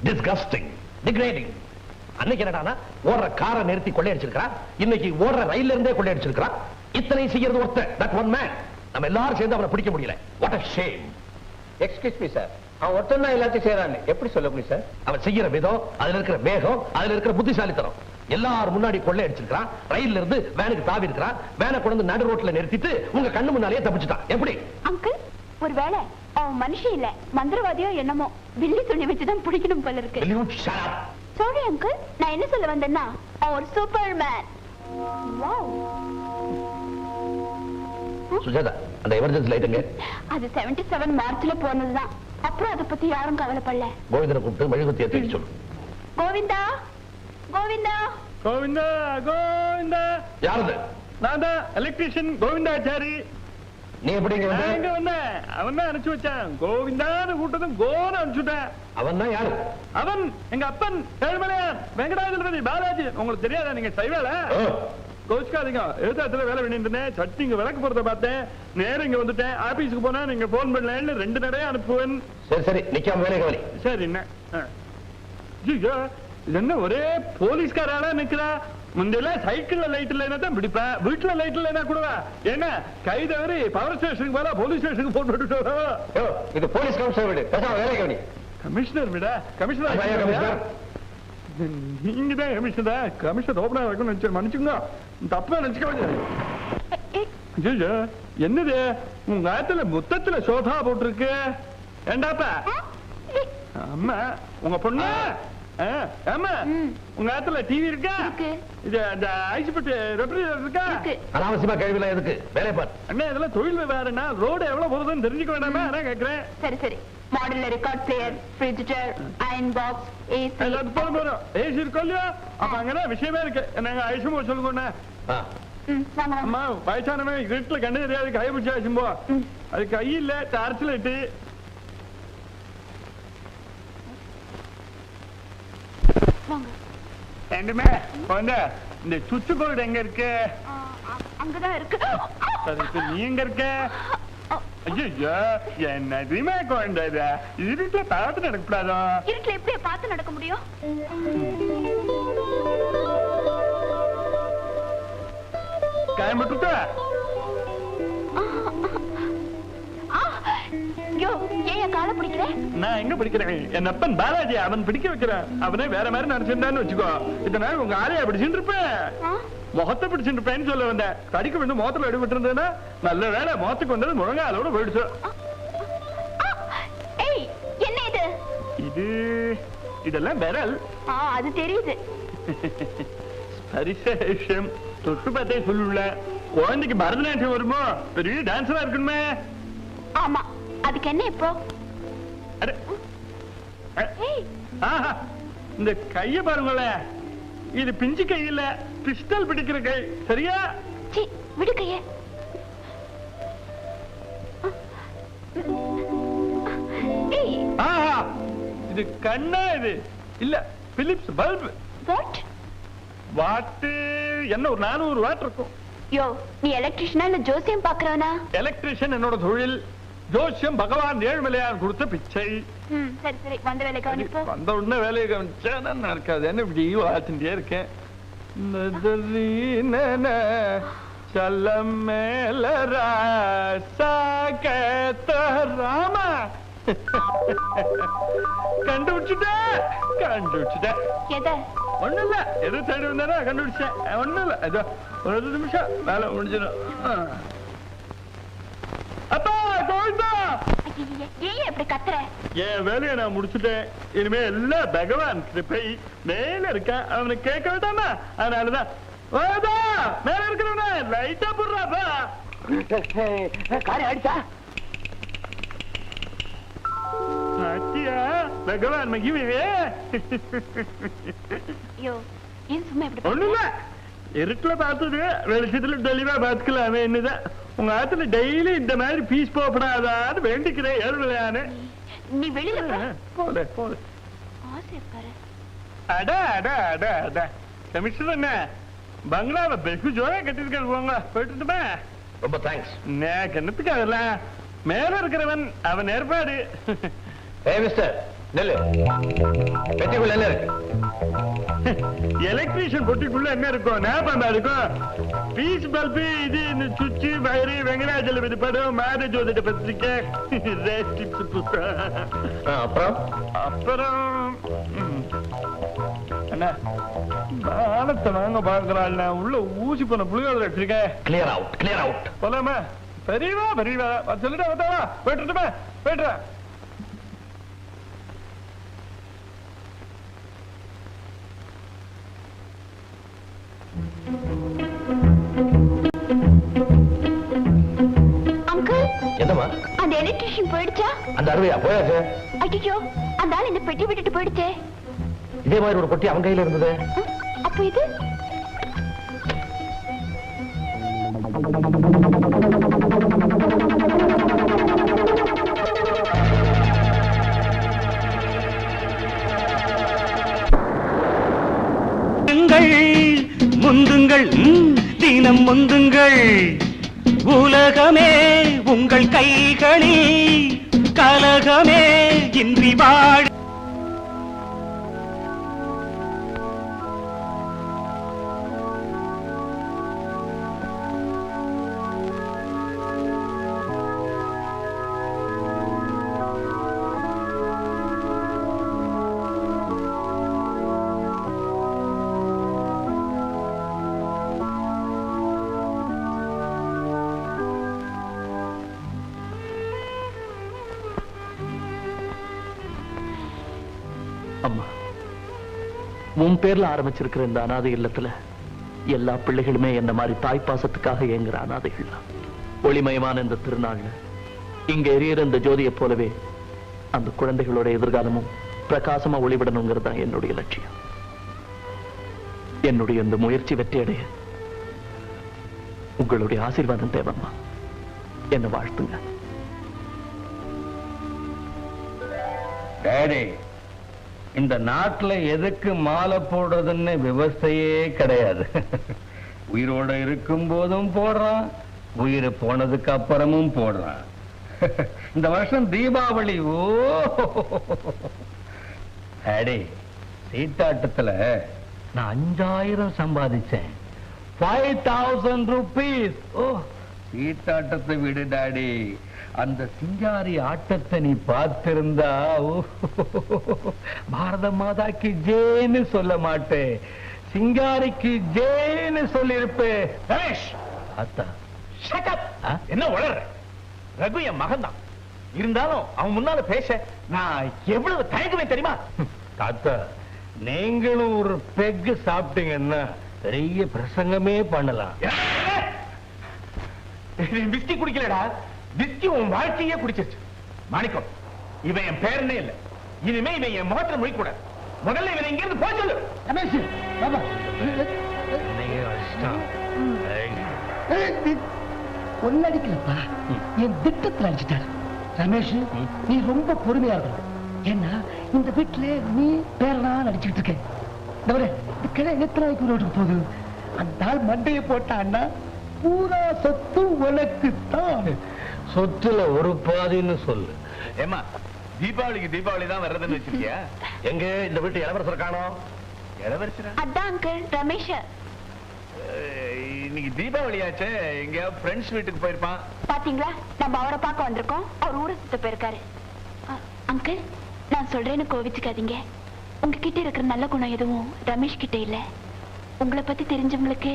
Disgusting, degrading. அன்னைக்கு என்னடானா ஓடுற காரை நிறுத்தி கொள்ளையடிச்சிருக்கான், இன்னைக்கு ஓடுற ரயில்ல இருந்தே கொள்ளையடிச்சிருக்கான். இத்தனை செய்யறது ஒருத்தன், that one man. நம்ம எல்லாரும் சேர்ந்து அவனை பிடிக்க முடியல. What a shame. Excuse me sir, அவன் ஒருத்தன் தான் எல்லாத்தையும் செய்யறான்னு எப்படி சொல்ல முடியும் சார்? அவன் செய்யற விதம், அதுல இருக்கிற வேகம், அதுல இருக்கிற புத்திசாலித்தனம். எல்லாரும் முன்னாடி கொள்ளையடிச்சிருக்கான், ரயில்ல இருந்து வேனுக்கு தாவி இருக்கிறான், வேனை கொண்டு நடு ரோட்ல நிறுத்திட்டு உங்க கண்ணு முன்னாலேயே தப்பிச்சுட்டான். எப்படி அங்கிள்? ஒருவேளை அவன் மனுஷன் இல்ல, மந்திரவாதியோ என்னமோ, பில்லி துணி வச்சுதான் பிடிக்கணும் போல இருக்கு. சாரி அங்கிள், நான் என்ன சொல்ல வந்தேன்னா அவன் ஒரு சூப்பர்மேன். வாவ். சுஜாதா, அந்த எமர்ஜென்சி லைட்டுங்க. அது 77 மார்ச்ல போனதுதான். அப்புறம் அதை பத்தி யாரும் கவலைப்படல. கோவிந்தனை கூப்பிட்டு மெழுகுவர்த்தி ஏத்தி சொல்லு. கோவிந்தா, கோவிந்தா, கோவிந்தா, கோவிந்தா. யாரது? நான் தான் எலக்ட்ரிஷியன் கோவிந்தாச்சாரி. நீ எப்படி இங்க வந்த? அவன் தான் அனுப்பிச்சு வச்சான். கோவிந்தான்னு கூட்டதும் கோன்னு அனுப்பிச்சுட்டேன். அவன் தான் யாரு? அவன் எங்க அப்பன் ஏழுமலையான் வெங்கடாஜலபதி பாலாஜி. உங்களுக்கு தெரியாதா? நீங்க செய்வேல கோச்சுக்காதீங்க. எழுத்தாத்துல வேலை வேண்டியிருந்தேன். சட்னி இங்க விளக்கு போறத பார்த்தேன், நேரம் இங்க வந்துட்டேன். ஆபீஸுக்கு போனா நீங்க போன் பண்ணல, 2 நிறைய அனுப்புவேன். சரி சரி, நிக்காம வேலை கவனி. சரி. என்ன இது என்ன ஒரே போலீஸ்காரால நிக்கிறா? முந்தையெல்லாம் சைக்கிள்ல லைட் இல்லைன்னா தான் பிடிப்பேன், வீட்டுல லைட் இல்லைன்னா கூடவா? என்ன கை தவறி பவர் ஸ்டேஷனுக்கு போல போலீஸ் ஸ்டேஷனுக்கு போன் பண்ணிட்டு? இது போலீஸ் கமிஷனர் வீடு, வேலை கவனி. கமிஷனர் விட கமிஷனர் நீங்க தான் கமிஷனர். கமிஷனர் ஓபனா இருக்கும்னு நினைச்சு மன்னிச்சுங்க, தப்பா நினைச்சுக்க. என்னது உங்க ஆத்துல முத்தத்துல சோதா போட்டிருக்கு? ஏண்டாப்பா அம்மா உங்க பொண்ணு? ஆமா. உங்க ஆத்துல டிவி இருக்கா? இது அந்த ஐசிபட் ரெஃப்ரிஜரேட்டர் இருக்கா? அனாவசியமா கேள்விலாம் எதுக்கு? வேலை பார். அண்ணா இதெல்லாம் தொழில் விவகாரம்னா ரோடு எவ்வளவு போகுதுன்னு தெரிஞ்சுக்க வேண்டாமா? நான் கேட்கிறேன். சரி சரி. Modular record player, fridge, iron box, AC. எல்லாம் போறோம். ஏசி இருக்கோ இல்லையா? அப்ப அங்கனா விஷயமே இருக்கு. நாங்க ஐசுமோ சொல்லுங்க. அம்மா வயசானவன் வீட்டுல கண்ணு தெரியாது, கை பிடிச்சா ஐசும்போ. அது கை இல்ல, டார்ச் லைட்டு. ரெண்டுமே வந்து இந்த சுவிட்ச் போர்டு எங்க இருக்கு? அங்கதான் இருக்கு. சரி, நீ எங்க இருக்க? ஐயோ என்னதுமே குழந்தை, இருட்டுல பார்த்து நடக்கூடாதோ? இருட்டுல எப்படி பார்த்து நடக்க முடியும்? காயம்பட்டு ஏன் காலை பிடிக்கிற? நான் எங்க பிடிக்கிறேன்? என் அப்பன் பாலாஜி அவன் பிடிக்க வைக்கிறான். அவனே வேற மாதிரி நினைச்சிருந்தான்னு வச்சுக்கோ, இத்தனை உங்க ஆளையா பிடிச்சுட்டு இருப்பேன், முகத்தை பிடிச்சுட்டு இருப்பேன்னு சொல்ல வந்தேன். கடிக்கு வந்து முகத்துல எடுபட்டு இருந்தேன்னா நல்ல வேலை, முகத்துக்கு வந்தது முழங்காலோட போயிடுச்சு. என்ன இது? இது இதெல்லாம் விரல். அது தெரியுது. பரிசேஷம் தொட்டு பார்த்தே சொல்லுல. குழந்தைக்கு பரதநாட்டியம் வருமோ? பெரிய டான்ஸரா இருக்கணுமே. ஆமா, அதுக்கு என்ன இப்போ? இந்த கைய பாருங்களேன், இது பிஞ்சு கை இல்ல, பிஸ்டல் பிடிக்கிற கை. சரியா? விடு கைய. இது கண்ணா? இது இல்ல, பிலிப்ஸ் பல்பு. வாட்? வாட் என்ன ஒரு 400 வாட் இருக்கும். யோ, நீ எலக்ட்ரிஷியனா இல்ல ஜோசியம் பாக்குறவனா? எலக்ட்ரிஷியன் என்னோட தொழில், ஜோசியம் பகவான் ஏழுமலையான் கொடுத்த பிச்சை. சரி சரி, வந்த வேலை கவனிப்போ. வந்த உடனே வேலையை கவனிச்சா நடக்காது. என்ன இப்படி வாழ்த்துட்டே இருக்கேன். சல்லம் மேல ராமா கண்டுபிடிச்சுட்டேன். ஒண்ணும் இல்ல, எது தேடி வந்தாரோ கண்டுபிடிச்சேன். ஒண்ணும் இல்ல, ஏதோ ஒரு 2 நிமிஷம் வேலை முடிஞ்சிடும். அப்பா கோவிந்தா, ஏன் எப்படி கத்துற? என் வேலையை நான் முடிச்சுட்டேன். இனிமே எல்லாம் பகவான் கிருபை. மேல இருக்க அவனுக்கு கேட்க வேண்டாமா? அதனாலதான் மேல இருக்கிறவன லைட்டா போடுறாப்பா. அடிச்சா பகவான் மகிமையே. ஒண்ணுல இருட்டுல பார்த்தது வெளிச்சத்துல தெளிவா பார்த்துக்கலாமே. என்னதான் உங்க ஆத்துல டெய்லி இந்த மாதிரி பீஸ் போகப்படாதான்னு வேண்டிக்கிறேன். ஏழுலையானு நீ வெளியில போல போல. அடா அடா அடா அடா கமிஷனர் என்ன பங்களாவை வெகு ஜோரா கட்டிருக்காரு. போங்க போயிட்டுமா. ரொம்ப தேங்க்ஸ். நான் கண்ணத்துக்கு அதெல்லாம் மேல இருக்கிறவன் அவன் ஏற்பாடு. மிஸ்டர், நெல்லு பெட்டிக்குள்ள என்ன இருக்கு? எலக்ட்ரீஷியன் பொட்டிக்குள்ள என்ன இருக்கும்? நேரம் இருக்கும். பீஸ் பல்பு, இது இந்த சுவிட்ச், வயரு, வெங்கடாஜலபதி படம், மேரேஜ் வந்துட்ட பத்திரிக்கை, அப்புறம் என்ன ஆனத்தை வாங்க பாக்குறாள். உள்ள ஊசி பண்ண புளியோதரை வச்சிருக்கேன். Clear out, clear out. போலாமா? பெரியவா பெரியவா சொல்லிட்டு வந்தாவா? போயிட்டுமா? போயிட்டுறேன். என்னமா அந்த எலக்ட்ரிஷியன் போயிடுச்சா? அந்த அருவையா போயாச்சு? ஐயோ, அந்த ஆள் இந்த பெட்டி விட்டுட்டு போயிடுச்சே. இதே மாதிரி ஒரு பொட்டி அவன் கையில இருந்தது. அப்ப இது முந்துங்கள், தினம் முந்துங்கள். உலகமே உங்கள் கைகளில், கலகமே இன்றி வாழ. அம்மா, உன் பேர்ல ஆரம்பிச்சிருக்கிற இந்த அனாதை இல்லத்துல எல்லா பிள்ளைகளுமே என்ன மாதிரி தாய்ப்பாசத்துக்காக ஏங்குற அனாதைகள் தான். ஒளிமயமான இந்த திருநாள்ல இங்க எரியற இந்த ஜோதியை போலவே அந்த குழந்தைகளோட எதிர்காலமும் பிரகாசமா ஒளிவிடணுங்கிறது தான் என்னுடைய லட்சியம். என்னுடைய இந்த முயற்சி வெற்றியடைய உங்களுடைய ஆசீர்வாதம் தேவைம்மா. என்ன வாழ்த்துங்க. டேடி, இந்த நாட்டுல எதுக்கு மாலை போடுறதுன்னு விவசாயே கிடையாது. உயிரோட இருக்கும் போதும் போடுறான், உயிர் போனதுக்கு அப்புறமும் போடுறான். இந்த வருஷம் தீபாவளி. ஓ டேடி, சீட்டாட்டத்துல நான் 5000 சம்பாதிச்சேன். 5000 ரூபீஸ். ஓ, சீட்டாட்டத்தை விடு டாடி, அந்த சிங்காரி ஆட்டத்தை நீ பார்த்திருந்தா பாரத மாதாக்கு ஜேன்னு சொல்ல மாட்டேன், சிங்காரிக்கு ஜேன்னு சொல்லிருப்பே. ரமேஷ், அத்தா, என்ன வளர? ரகு என் மகன் தான். இருந்தாலும் அவன் முன்னால பேச நான் எவ்வளவு தயங்குவேன் தெரியுமா? தாத்தா, நீங்களும் ஒரு பெக்கு சாப்பிட்டீங்கன்னா பெரிய பிரசங்கமே பண்ணலாம். விஸ்கி குடிக்கலடா, விஸ்கி உன் வாழ்க்கையே குடிச்சிருச்சு. மாணிக்கம், இவன் என் பேரனே இல்ல. இனிமே இவன் என் முகத்துல முடிக்க கூடாது. முதல்ல இவன் இங்க இருந்து போய் சொல்லு. ஒன்னடிக்கலப்பா, என் திட்டத்துல அடிச்சுட்டாரு. ரமேஷ், நீ ரொம்ப பொறுமையா இருக்கணும். ஏன்னா இந்த வீட்டுல நீ பேரனா நடிச்சுட்டு இருக்க. கிளை எத்தனை ரோட்டுக்கு போகுது? அந்த ஆள் மண்டையை போட்டான்னா பூரா சொத்து உனக்கு தான். சொத்துல ஒரு பாதின்னு சொல்லு. ஏமா, தீபாவளிக்கு தீபாவளி தான் வர்றதுன்னு வச்சிருக்கியா? எங்க இந்த வீட்டு இளவரசர் காணோம்? இளவரசரா? அதான் அங்கிள், ரமேஷ். இன்னைக்கு தீபாவளி ஆச்சே, எங்க ஃப்ரெண்ட்ஸ் வீட்டுக்கு போயிருப்பான். பாத்தீங்களா, நம்ம அவரை பார்க்க வந்திருக்கோம். அவர் ஊரை சுத்த போயிருக்காரு. அங்கிள், நான் சொல்றேன்னு கோவிச்சுக்காதீங்க. உங்ககிட்ட இருக்கிற நல்ல குணம் எதுவும் ரமேஷ் கிட்ட இல்ல. உங்களை பத்தி தெரிஞ்சவங்களுக்கு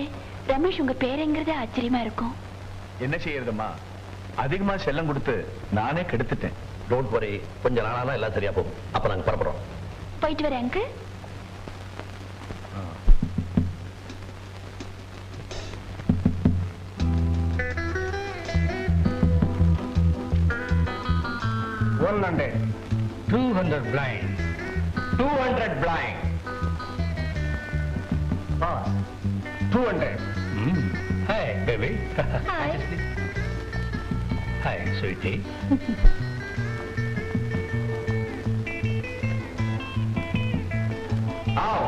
ரமேஷ் உங்க பேருங்கிறதே ஆச்சரியமா இருக்கும். என்ன செய்யறதுமா, அதிகமா செல்லம் கொடுத்து நானே கெடுத்துட்டேன். டோன்ட் வரி, கொஞ்ச நாளாதான் எல்லாம் சரியா போகும். அப்ப நாங்க புறப்படுறோம். போயிட்டு வரேன் uncle. $200 blind. 200 blind. Pass. 200. Hi, baby. Hi. Hi, sweetie. How?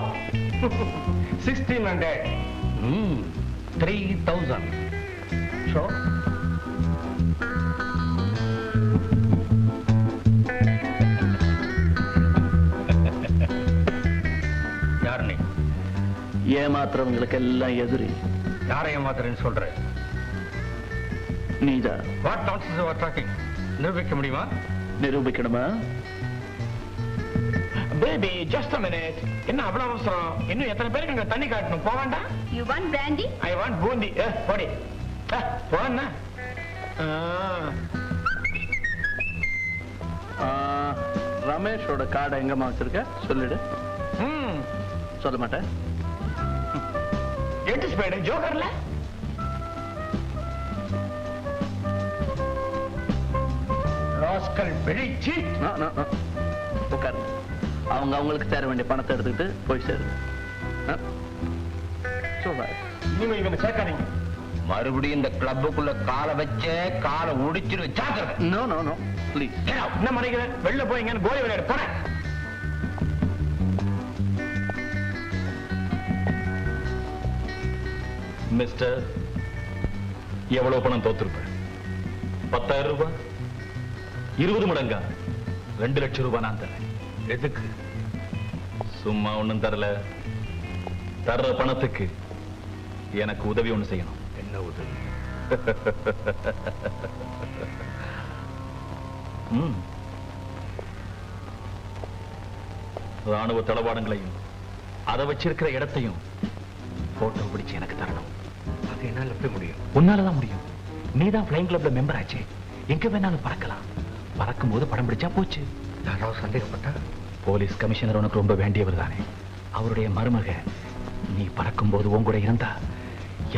1600. 3,000. Sure. ஏமாத்துறவங்களுக்கு எல்லாம் எதிரி. யாரை ஏமாத்துறேன்னு சொல்ற? நீதான். What nonsense you are talking? நிரூபிக்க முடியுமா? நிரூபிக்கணுமா? Baby just a minute. என்ன அவ்வளவு அவசரம்? இன்னும் எத்தனை பேருக்கு அங்க தண்ணி காட்டணும்? போவாண்டா? You want brandy? I want boondi. போடி. போனா. ரமேஷோட கார்டை எங்கம்மா வச்சிருக்க? சொல்லிடு. சொல்ல மாட்டேன். எட்டு ஸ்பேடு ஜோக்கர்ல ராஸ்கல் பிழிச்சி. உட்காரு. அவங்க அவங்களுக்கு சேர வேண்டிய பணத்தை எடுத்துக்கிட்டு போய் சேரு. நீங்க இவங்க சேர்க்காதீங்க. மறுபடியும் இந்த கிளப்புக்குள்ள காலை வச்ச காலை உடிச்சிரு. ஜாக்கிரதை. No no no please. என்ன மறைக்கிறேன்? வெளில போய் கோலி விளையாடு போறேன். மிஸ்டர், எவ்வளவு பணம் தோத்துருப்பேன்? 10,000 ரூபாய்? 20 மடங்கா? 2 லட்சம் ரூபாய் நான் தரேன். எதுக்கு? சும்மா ஒண்ணும் தரல. தர்ற பணத்துக்கு எனக்கு உதவி ஒண்ணு செய்யணும். என்ன உதவி? ராணுவ தளவாடங்களையும் அதை வச்சிருக்கிற இடத்தையும் போட்டோ பிடிச்சு எனக்கு தரணும். அது என்னால எப்படி முடியும்? உன்னாலதான் முடியும். நீதான் ஃபிளைங் கிளப்ல மெம்பர் ஆச்சு. எங்க வேணாலும் பறக்கலாம். பறக்கும் போது படம் பிடிச்சா போச்சு. யாராவது சந்தேகப்பட்டா? போலீஸ் கமிஷனர் உனக்கு ரொம்ப வேண்டியவர் தானே. அவருடைய மருமக நீ பறக்கும் போது உன் கூட இருந்தா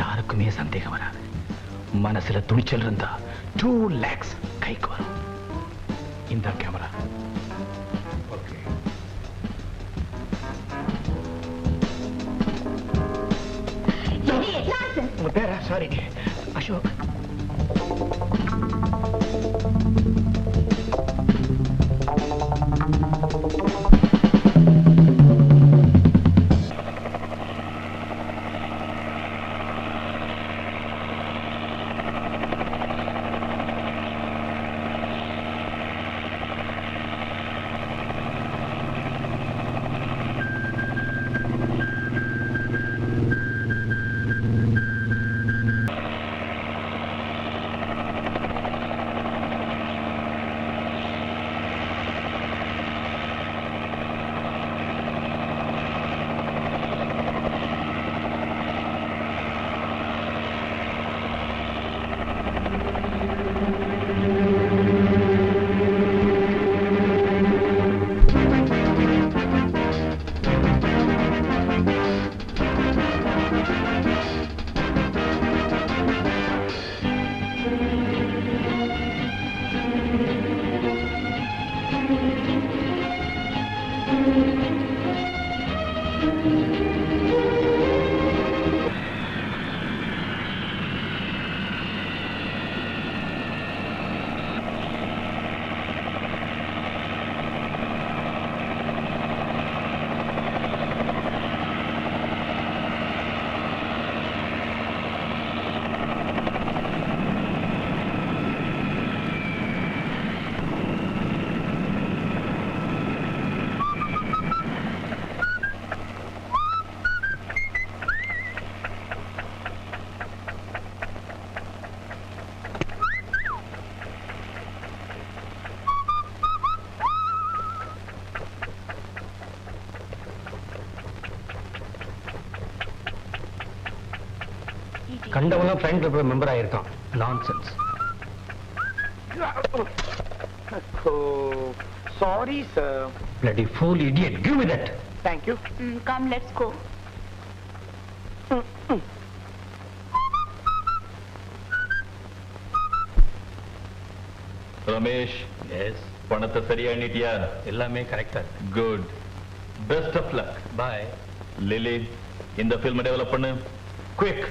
யாருக்குமே சந்தேகம் வராது. மனசுல துணிச்சல் இருந்தா 2 lakhs கைக்கு வரும். இந்த கேமரா. ஓகே. உங்க பேரா? சாரி அசோக். கண்டவெல்லாம் ஃப்ளைங் கிளப்ல மெம்பர் ஆயிருக்கான். Nonsense. Sorry sir. Bloody fool idiot. Give me that. Thank you. Come, let's go. Ramesh, yes, பணத்தை சரியா எண்ணிட்டியா? எல்லாமே கரெக்டா. Good. Best of luck. Bye. Lily, இந்த ஃபில்மை டெவலப் பண்ணு. குயிக்.